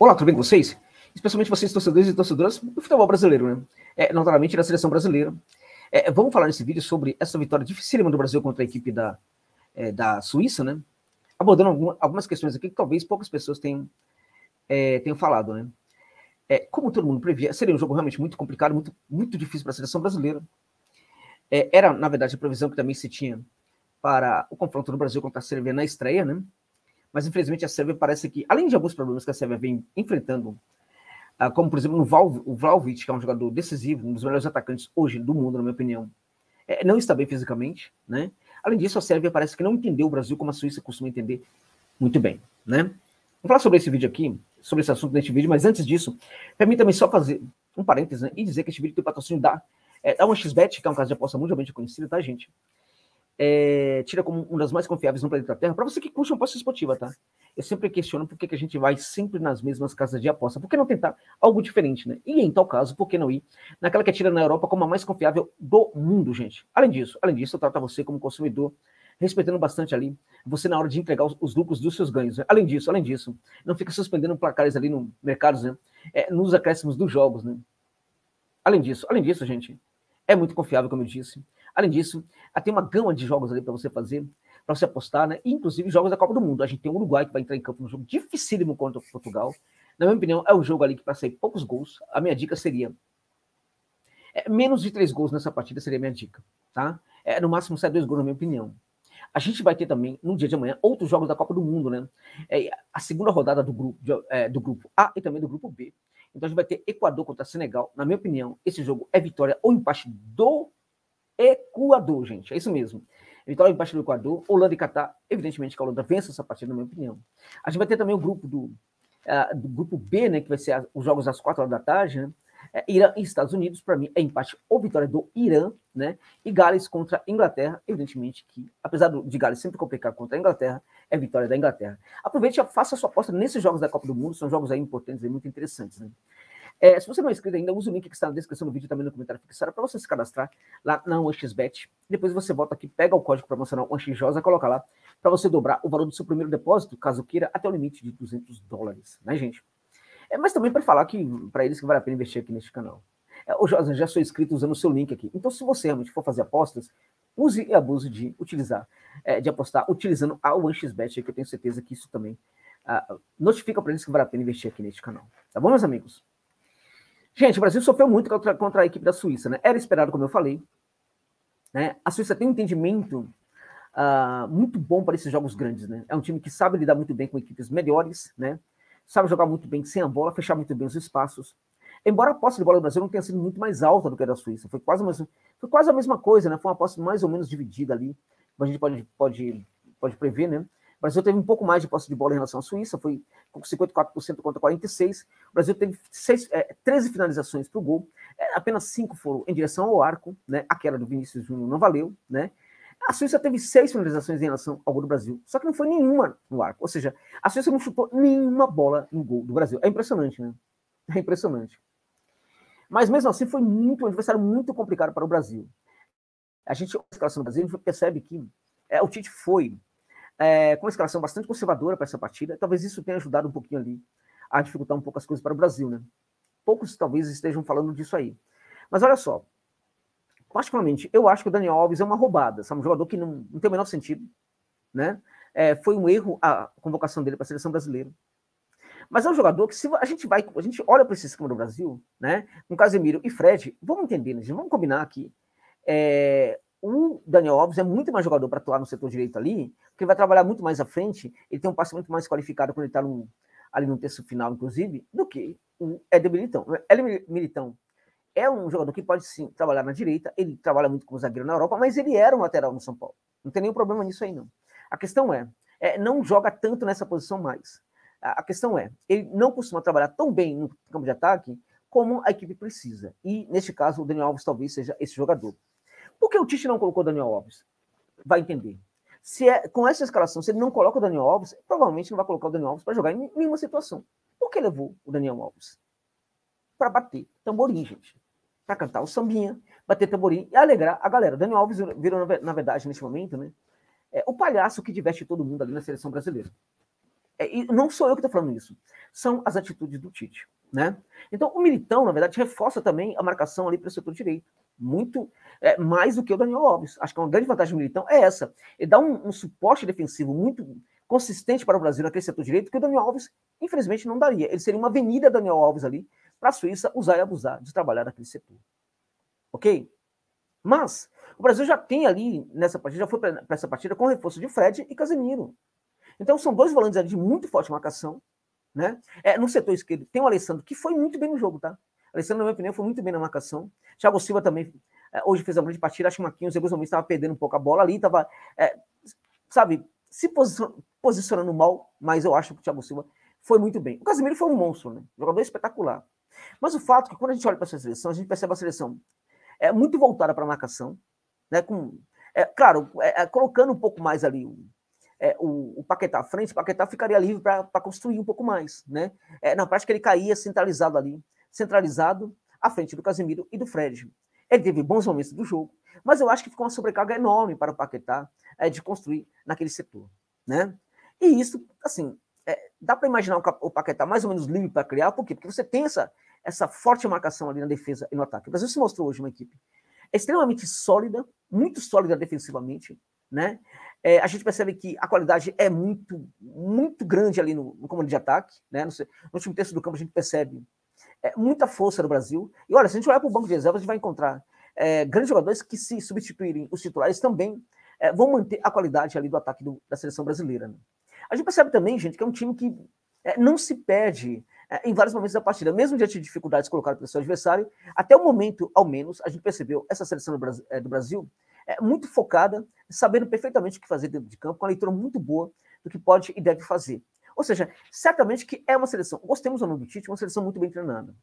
Olá, tudo bem com vocês? Especialmente vocês, torcedores e torcedoras do futebol brasileiro, né? Naturalmente, da seleção brasileira. Vamos falar nesse vídeo sobre essa vitória dificílima do Brasil contra a equipe da Suíça, né? Abordando algumas questões aqui que talvez poucas pessoas tenham falado, né? Como todo mundo previa, seria um jogo realmente muito complicado, muito difícil para a seleção brasileira. Era, na verdade, a previsão que também se tinha para o confronto do Brasil contra a Sérvia na estreia, né? Mas, infelizmente, a Sérvia parece que, além de alguns problemas que a Sérvia vem enfrentando, como, por exemplo, o Vlahovic, que é um jogador decisivo, um dos melhores atacantes hoje do mundo, na minha opinião, não está bem fisicamente, né? Além disso, a Sérvia parece que não entendeu o Brasil como a Suíça costuma entender muito bem, né? Vamos falar sobre esse vídeo aqui, sobre esse assunto neste vídeo, mas antes disso, permita-me só fazer um parênteses, né, e dizer que este vídeo tem patrocínio da 1xBet, que é um caso de aposta mundialmente conhecido, tá, gente? Tira como uma das mais confiáveis no planeta Terra, para você que curte uma aposta esportiva, tá? Eu sempre questiono por que a gente vai sempre nas mesmas casas de aposta. Por que não tentar algo diferente, né? E em tal caso, por que não ir naquela que é tida na Europa como a mais confiável do mundo, gente? Além disso, eu trato você como consumidor, respeitando bastante ali, você na hora de entregar os lucros dos seus ganhos, né? Além disso, não fica suspendendo placares ali no mercados, né? Nos acréscimos dos jogos, né? Além disso, gente, é muito confiável, como eu disse. Além disso, tem uma gama de jogos ali para você fazer, para você apostar, né? Inclusive jogos da Copa do Mundo. A gente tem o Uruguai que vai entrar em campo num jogo dificílimo contra Portugal. Na minha opinião, é um jogo ali que para sair poucos gols, a minha dica seria menos de 3 gols nessa partida seria a minha dica, tá? No máximo sai 2 gols, na minha opinião. A gente vai ter também, no dia de amanhã, outros jogos da Copa do Mundo, né? A segunda rodada do grupo A e também do grupo B. Então a gente vai ter Equador contra Senegal. Na minha opinião, esse jogo é vitória ou empate do Equador, gente. É isso mesmo. Vitória ou empate do Equador. Holanda e Catar. Evidentemente que a Holanda vence essa partida, na minha opinião. A gente vai ter também o grupo do grupo B, né? Que vai ser os jogos às 4 horas da tarde, né? Irã e Estados Unidos, para mim, é empate ou vitória do Irã, né? E Gales contra Inglaterra, evidentemente que, apesar de Gales sempre complicar contra a Inglaterra, é vitória da Inglaterra. Aproveite e faça a sua aposta nesses jogos da Copa do Mundo, são jogos aí importantes e muito interessantes, né? Se você não é inscrito ainda, usa o link que está na descrição do vídeo, também no comentário fixado, para você se cadastrar lá na 1xBet. Depois você volta aqui, pega o código promocional 1xJosa, coloca lá, para você dobrar o valor do seu primeiro depósito, caso queira, até o limite de $200, né, gente? Mas também para falar que para eles que vale a pena investir aqui neste canal. Ô Josa, já sou inscrito usando o seu link aqui. Então, se você realmente for fazer apostas, use e abuse de utilizar, de apostar utilizando a 1xBet, que eu tenho certeza que isso também notifica para eles que vale a pena investir aqui neste canal. Tá bom, meus amigos? Gente, o Brasil sofreu muito contra a equipe da Suíça, né? Era esperado, como eu falei. Né? A Suíça tem um entendimento muito bom para esses jogos grandes, né? É um time que sabe lidar muito bem com equipes melhores, né? Sabe jogar muito bem sem a bola, fechar muito bem os espaços. Embora a posse de bola do Brasil não tenha sido muito mais alta do que a da Suíça, foi quase a mesma coisa, né? Foi uma posse mais ou menos dividida ali, como a gente pode prever, né? O Brasil teve um pouco mais de posse de bola em relação à Suíça, foi com 54% contra 46%. O Brasil teve 13 finalizações para o gol, apenas 5 foram em direção ao arco, né? Aquela do Vinícius Júnior não valeu, né? A Suíça teve 6 finalizações em relação ao gol do Brasil, só que não foi nenhuma no arco. Ou seja, a Suíça não chutou nenhuma bola no gol do Brasil. É impressionante, né? É impressionante. Mas mesmo assim foi um adversário muito complicado para o Brasil. A gente, a escalação do Brasil, a gente percebe que o Tite foi com uma escalação bastante conservadora para essa partida. Talvez isso tenha ajudado um pouquinho ali a dificultar um pouco as coisas para o Brasil, né? Poucos talvez estejam falando disso aí. Mas olha só, particularmente, eu acho que o Daniel Alves é uma roubada, sabe? Um jogador que não tem o menor sentido, né? Foi um erro a convocação dele para a seleção brasileira. Mas é um jogador que, se a gente olha para esse esquema do Brasil, né? Com Casemiro e Fred, vamos entender, né, gente? Vamos combinar aqui. O Daniel Alves é muito mais jogador para atuar no setor direito ali, porque ele vai trabalhar muito mais à frente, ele tem um passe muito mais qualificado quando ele está ali no terço final, inclusive, do que o Éder Militão. O Éder Militão é um jogador que pode sim trabalhar na direita, ele trabalha muito como zagueiro na Europa, mas ele era um lateral no São Paulo. Não tem nenhum problema nisso aí, não. A questão não joga tanto nessa posição mais. A questão ele não costuma trabalhar tão bem no campo de ataque como a equipe precisa. E, neste caso, o Daniel Alves talvez seja esse jogador. Por que o Tite não colocou o Daniel Alves? Vai entender. Com essa escalação, se ele não coloca o Daniel Alves, provavelmente não vai colocar o Daniel Alves para jogar em nenhuma situação. Por que levou o Daniel Alves? Para bater tamborim, gente. Para cantar o sambinha, bater tamborim e alegrar a galera. O Daniel Alves virou, na verdade, neste momento, né, o palhaço que diverte todo mundo ali na seleção brasileira. E não sou eu que estou falando isso, são as atitudes do Tite, né? Então, o Militão, na verdade, reforça também a marcação ali para o setor direito, muito mais do que o Daniel Alves. Acho que uma grande vantagem do Militão é essa. Ele dá um suporte defensivo muito consistente para o Brasil naquele setor direito, que o Daniel Alves, infelizmente, não daria. Ele seria uma avenida Daniel Alves ali para a Suíça usar e abusar de trabalhar naquele setor. Ok? Mas o Brasil já tem ali, nessa partida, já foi para essa partida com reforço de Fred e Casemiro. Então são dois volantes ali de muito forte marcação, né? No setor esquerdo tem o Alessandro, que foi muito bem no jogo, tá? O Alessandro, na minha opinião, foi muito bem na marcação. Thiago Silva também, hoje fez uma grande partida. Acho que o Marquinhos, em alguns momentos, estava perdendo um pouco a bola ali, estava, sabe, se posicionando mal, mas eu acho que o Thiago Silva foi muito bem. O Casemiro foi um monstro, né? Jogador espetacular. Mas o fato é que quando a gente olha para essa seleção, a gente percebe a seleção muito voltada para a marcação, né? Claro, colocando um pouco mais ali o Paquetá à frente, o Paquetá ficaria livre para construir um pouco mais, né? Na prática, ele caía centralizado ali, centralizado à frente do Casemiro e do Fred. Ele teve bons momentos do jogo, mas eu acho que ficou uma sobrecarga enorme para o Paquetá de construir naquele setor, né? E isso, assim, dá para imaginar o Paquetá mais ou menos livre para criar, por quê? Porque você tem essa forte marcação ali na defesa e no ataque. O Brasil se mostrou hoje uma equipe extremamente sólida, muito sólida defensivamente, né? A gente percebe que a qualidade é muito, muito grande ali no comando de ataque, né? No último terço do campo a gente percebe muita força do Brasil. E olha, se a gente olhar para o banco de reservas, a gente vai encontrar grandes jogadores que, se substituírem os titulares, também vão manter a qualidade ali do ataque da seleção brasileira, né? A gente percebe também, gente, que é um time que não se perde em vários momentos da partida, mesmo diante de dificuldades colocadas pelo seu adversário. Até o momento, ao menos, a gente percebeu essa seleção do Brasil muito focada, sabendo perfeitamente o que fazer dentro de campo, com uma leitura muito boa do que pode e deve fazer. Ou seja, certamente que é uma seleção, gostemos ou não do Tite, uma seleção muito bem treinada.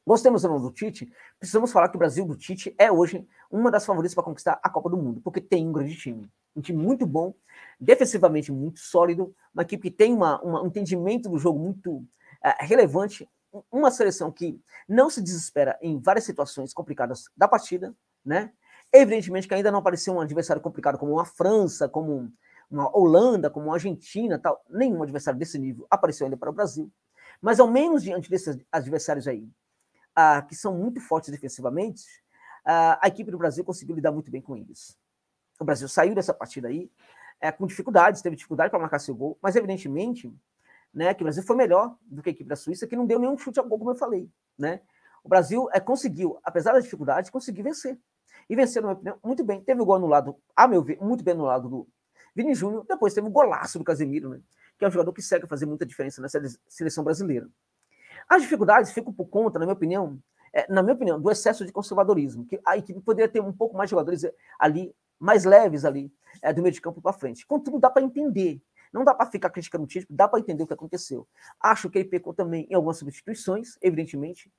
Gostemos ou não do Tite, precisamos falar que o Brasil do Tite é hoje uma das favoritas para conquistar a Copa do Mundo, porque tem um grande time. Um time muito bom, defensivamente muito sólido, uma equipe que tem um entendimento do jogo muito relevante, uma seleção que não se desespera em várias situações complicadas da partida, né? Evidentemente que ainda não apareceu um adversário complicado como uma França, como uma Holanda, como uma Argentina, tal. Nenhum adversário desse nível apareceu ainda para o Brasil. Mas ao menos diante desses adversários aí, que são muito fortes defensivamente, a equipe do Brasil conseguiu lidar muito bem com eles. O Brasil saiu dessa partida aí com dificuldades, teve dificuldade para marcar seu gol, mas evidentemente, né, que o Brasil foi melhor do que a equipe da Suíça, que não deu nenhum chute ao gol, como eu falei, né? O Brasil conseguiu, apesar das dificuldades, conseguiu vencer. E venceu, na minha opinião, muito bem. Teve o gol anulado, a meu ver, muito bem anulado do Vini Júnior. Depois teve o golaço do Casemiro, né? Que é um jogador que segue a fazer muita diferença nessa seleção brasileira. As dificuldades ficam por conta, na minha opinião, do excesso de conservadorismo, que a equipe poderia ter um pouco mais de jogadores ali, mais leves ali, do meio de campo para frente. Contudo, dá para entender. Não dá para ficar criticando o Tite, dá para entender o que aconteceu. Acho que ele pecou também em algumas substituições, evidentemente.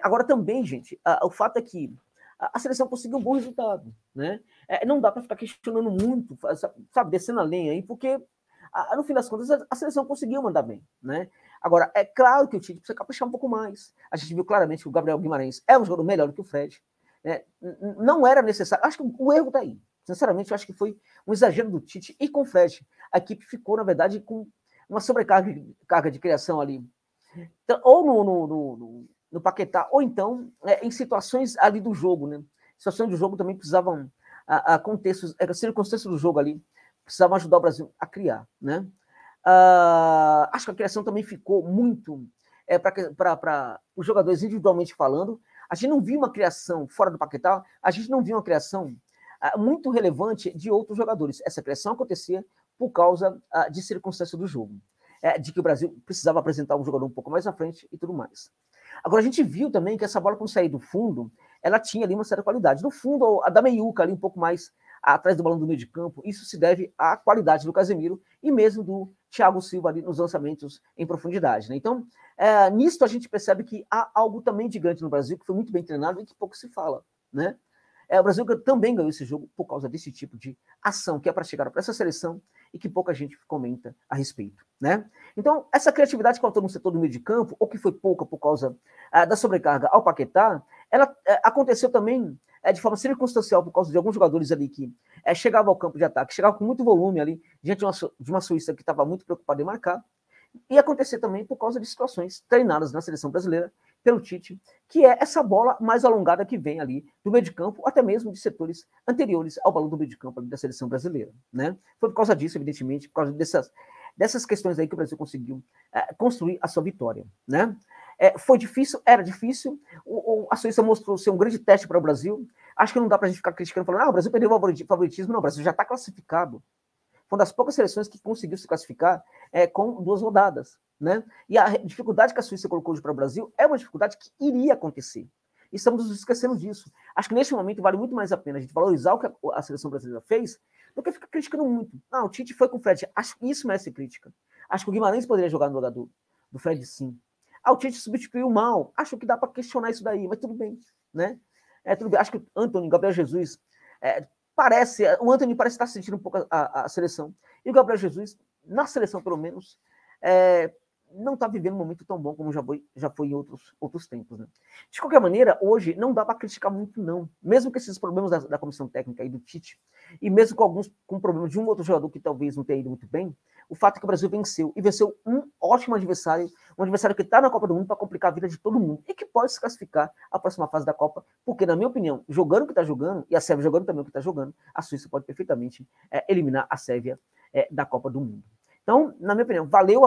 Agora também, gente, o fato é que a seleção conseguiu um bom resultado, né? Não dá para ficar questionando muito, sabe, descendo a lenha aí, porque no fim das contas a seleção conseguiu mandar bem, né? Agora, é claro que o Tite precisa caprichar um pouco mais. A gente viu claramente que o Gabriel Guimarães é um jogador melhor do que o Fred, né? Não era necessário, acho que o erro está aí. Sinceramente, eu acho que foi um exagero do Tite e com o Fred. A equipe ficou, na verdade, com uma sobrecarga de criação ali. Então, ou no Paquetá, ou então em situações ali do jogo, né? Situações do jogo também precisavam, circunstâncias do jogo ali, precisavam ajudar o Brasil a criar, né? Acho que a criação também ficou muito para os jogadores individualmente falando. A gente não viu uma criação fora do Paquetá, a gente não viu uma criação muito relevante de outros jogadores. Essa criação acontecia por causa de circunstâncias do jogo, de que o Brasil precisava apresentar um jogador um pouco mais à frente e tudo mais. Agora, a gente viu também que essa bola, quando sair do fundo, ela tinha ali uma certa qualidade. No fundo, a da meiuca ali um pouco mais atrás do balão do meio de campo, isso se deve à qualidade do Casemiro e mesmo do Thiago Silva ali nos lançamentos em profundidade, né? Então, nisso a gente percebe que há algo também gigante no Brasil, que foi muito bem treinado e que pouco se fala, né? O Brasil também ganhou esse jogo por causa desse tipo de ação que é praticada para essa seleção e que pouca gente comenta a respeito, né? Então, essa criatividade que faltou no setor do meio de campo, ou que foi pouca por causa da sobrecarga ao Paquetá, ela aconteceu também de forma circunstancial por causa de alguns jogadores ali que chegavam ao campo de ataque, chegavam com muito volume ali, diante de uma Suíça que estava muito preocupada em marcar, E acontecer também por causa de situações treinadas na seleção brasileira pelo Tite, que é essa bola mais alongada que vem ali do meio de campo, até mesmo de setores anteriores ao balão do meio de campo da seleção brasileira, né? Foi por causa disso, evidentemente, por causa dessas questões aí que o Brasil conseguiu construir a sua vitória, né? Foi difícil, era difícil, a Suíça mostrou ser um grande teste para o Brasil. Acho que não dá para a gente ficar criticando, falando, o Brasil perdeu o favoritismo. Não, o Brasil já está classificado. Foi uma das poucas seleções que conseguiu se classificar com 2 rodadas, né? E a dificuldade que a Suíça colocou hoje para o Brasil é uma dificuldade que iria acontecer. E estamos nos esquecendo disso. Acho que neste momento vale muito mais a pena a gente valorizar o que a seleção brasileira fez do que ficar criticando muito. O Tite foi com o Fred. Acho que isso merece crítica. Acho que o Guimarães poderia jogar no lugar do Fred, sim. O Tite substituiu mal. Acho que dá para questionar isso daí, mas tudo bem, né? Tudo bem. Acho que o Antony, Gabriel Jesus, o Antony parece estar sentindo um pouco a seleção. E o Gabriel Jesus, na seleção pelo menos, não está vivendo um momento tão bom como já foi em outros tempos. Né? De qualquer maneira, hoje não dá para criticar muito, não. Mesmo com esses problemas da comissão técnica e do Tite, e mesmo com problemas de um outro jogador que talvez não tenha ido muito bem, o fato é que o Brasil venceu, e venceu um ótimo adversário, um adversário que está na Copa do Mundo para complicar a vida de todo mundo, e que pode se classificar à próxima fase da Copa, porque, na minha opinião, jogando o que está jogando, e a Sérvia jogando também o que está jogando, a Suíça pode perfeitamente eliminar a Sérvia da Copa do Mundo. Então, na minha opinião, valeu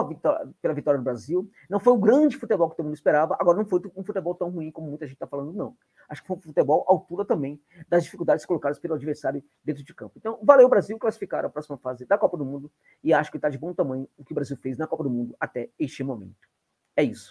pela vitória do Brasil. Não foi o grande futebol que todo mundo esperava. Agora, não foi um futebol tão ruim como muita gente está falando, não. Acho que foi um futebol à altura também das dificuldades colocadas pelo adversário dentro de campo. Então, valeu o Brasil classificar a próxima fase da Copa do Mundo. E acho que está de bom tamanho o que o Brasil fez na Copa do Mundo até este momento. É isso.